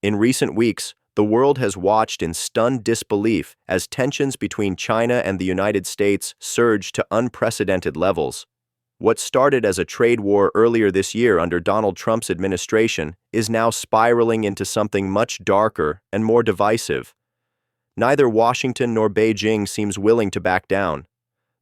In recent weeks, the world has watched in stunned disbelief as tensions between China and the United States surged to unprecedented levels. What started as a trade war earlier this year under Donald Trump's administration is now spiraling into something much darker and more divisive. Neither Washington nor Beijing seems willing to back down.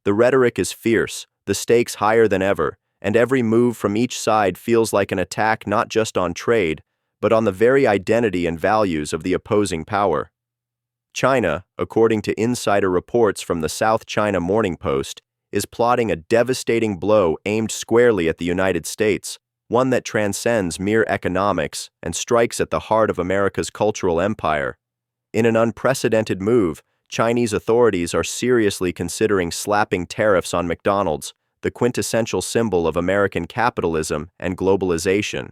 The rhetoric is fierce, the stakes higher than ever, and every move from each side feels like an attack not just on trade, but on the very identity and values of the opposing power. China, according to insider reports from the South China Morning Post, is plotting a devastating blow aimed squarely at the United States, one that transcends mere economics and strikes at the heart of America's cultural empire. In an unprecedented move, Chinese authorities are seriously considering slapping tariffs on McDonald's, the quintessential symbol of American capitalism and globalization.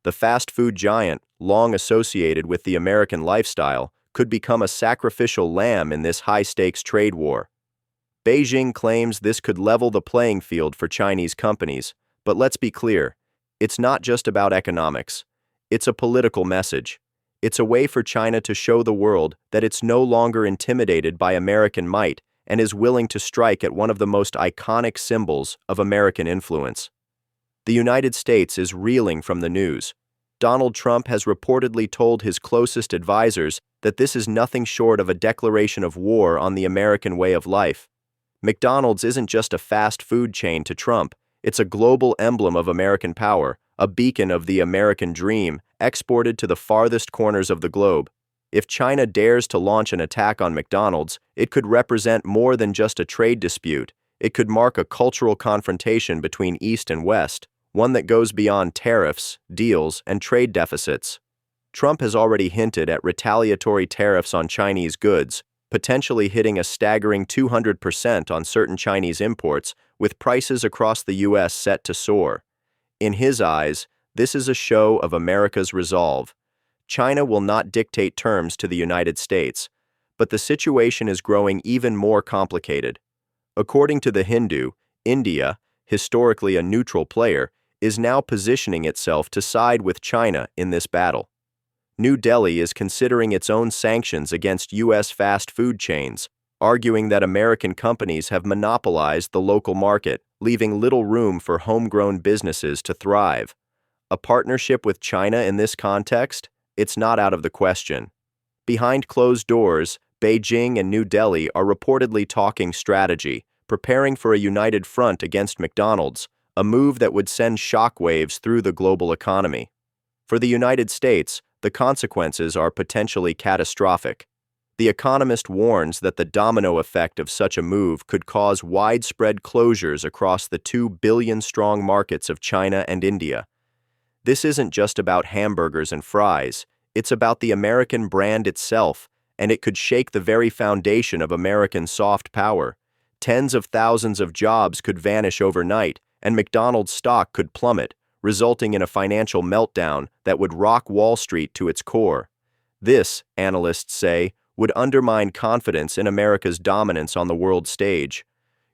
The fast food giant, long associated with the American lifestyle, could become a sacrificial lamb in this high-stakes trade war. Beijing claims this could level the playing field for Chinese companies, but let's be clear, it's not just about economics. It's a political message. It's a way for China to show the world that it's no longer intimidated by American might and is willing to strike at one of the most iconic symbols of American influence. The United States is reeling from the news. Donald Trump has reportedly told his closest advisors that this is nothing short of a declaration of war on the American way of life. McDonald's isn't just a fast food chain to Trump, it's a global emblem of American power, a beacon of the American dream, exported to the farthest corners of the globe. If China dares to launch an attack on McDonald's, it could represent more than just a trade dispute. It could mark a cultural confrontation between East and West, one that goes beyond tariffs, deals, and trade deficits. Trump has already hinted at retaliatory tariffs on Chinese goods, potentially hitting a staggering 200% on certain Chinese imports, with prices across the U.S. set to soar. In his eyes, this is a show of America's resolve. China will not dictate terms to the United States, but the situation is growing even more complicated. According to The Hindu, India, historically a neutral player, is now positioning itself to side with China in this battle. New Delhi is considering its own sanctions against U.S. fast food chains, arguing that American companies have monopolized the local market, leaving little room for homegrown businesses to thrive. A partnership with China in this context? It's not out of the question. Behind closed doors, Beijing and New Delhi are reportedly talking strategy, preparing for a united front against McDonald's, a move that would send shockwaves through the global economy. For the United States, the consequences are potentially catastrophic. The Economist warns that the domino effect of such a move could cause widespread closures across the 2 billion-strong markets of China and India. This isn't just about hamburgers and fries, it's about the American brand itself, and it could shake the very foundation of American soft power. Tens of thousands of jobs could vanish overnight, and McDonald's stock could plummet, resulting in a financial meltdown that would rock Wall Street to its core. This, analysts say, would undermine confidence in America's dominance on the world stage.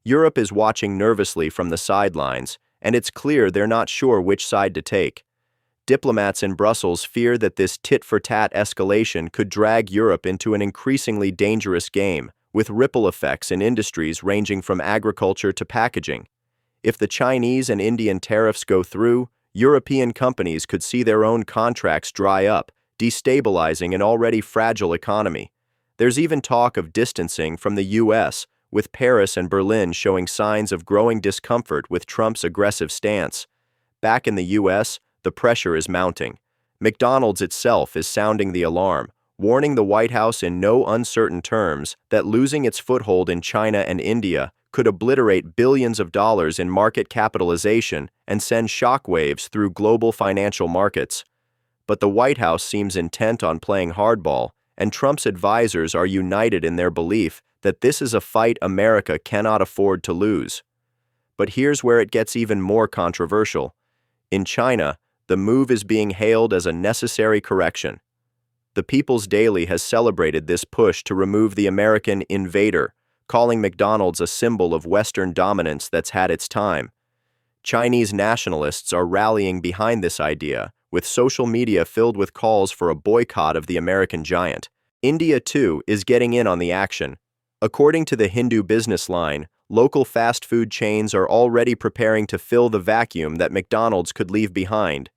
Europe is watching nervously from the sidelines, and it's clear they're not sure which side to take. Diplomats in Brussels fear that this tit-for-tat escalation could drag Europe into an increasingly dangerous game, with ripple effects in industries ranging from agriculture to packaging. If the Chinese and Indian tariffs go through, European companies could see their own contracts dry up, destabilizing an already fragile economy. There's even talk of distancing from the U.S., with Paris and Berlin showing signs of growing discomfort with Trump's aggressive stance. Back in the U.S., the pressure is mounting. McDonald's itself is sounding the alarm, warning the White House in no uncertain terms that losing its foothold in China and India could obliterate billions of dollars in market capitalization and send shockwaves through global financial markets. But the White House seems intent on playing hardball, and Trump's advisors are united in their belief that this is a fight America cannot afford to lose. But here's where it gets even more controversial. In China, the move is being hailed as a necessary correction. The People's Daily has celebrated this push to remove the American invader, calling McDonald's a symbol of Western dominance that's had its time. Chinese nationalists are rallying behind this idea, with social media filled with calls for a boycott of the American giant. India, too, is getting in on the action. According to the Hindu Business Line, local fast food chains are already preparing to fill the vacuum that McDonald's could leave behind.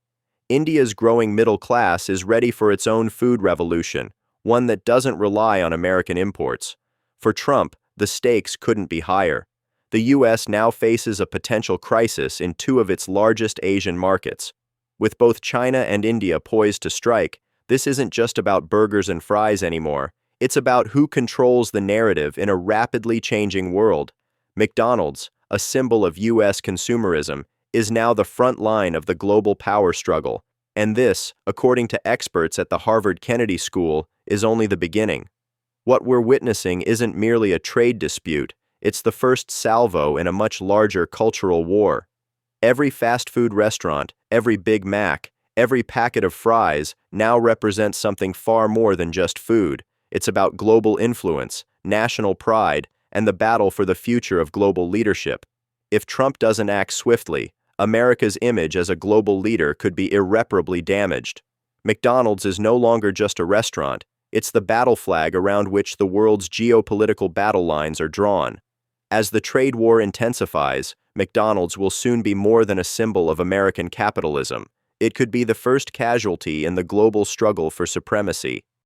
India's growing middle class is ready for its own food revolution, one that doesn't rely on American imports. For Trump, the stakes couldn't be higher. The U.S. now faces a potential crisis in two of its largest Asian markets. With both China and India poised to strike, this isn't just about burgers and fries anymore. It's about who controls the narrative in a rapidly changing world. McDonald's, a symbol of U.S. consumerism, is now the front line of the global power struggle. And this, according to experts at the Harvard Kennedy School, is only the beginning. What we're witnessing isn't merely a trade dispute, it's the first salvo in a much larger cultural war. Every fast food restaurant, every Big Mac, every packet of fries now represents something far more than just food. It's about global influence, national pride, and the battle for the future of global leadership. If Trump doesn't act swiftly, America's image as a global leader could be irreparably damaged. McDonald's is no longer just a restaurant, it's the battle flag around which the world's geopolitical battle lines are drawn. As the trade war intensifies, McDonald's will soon be more than a symbol of American capitalism. It could be the first casualty in the global struggle for supremacy.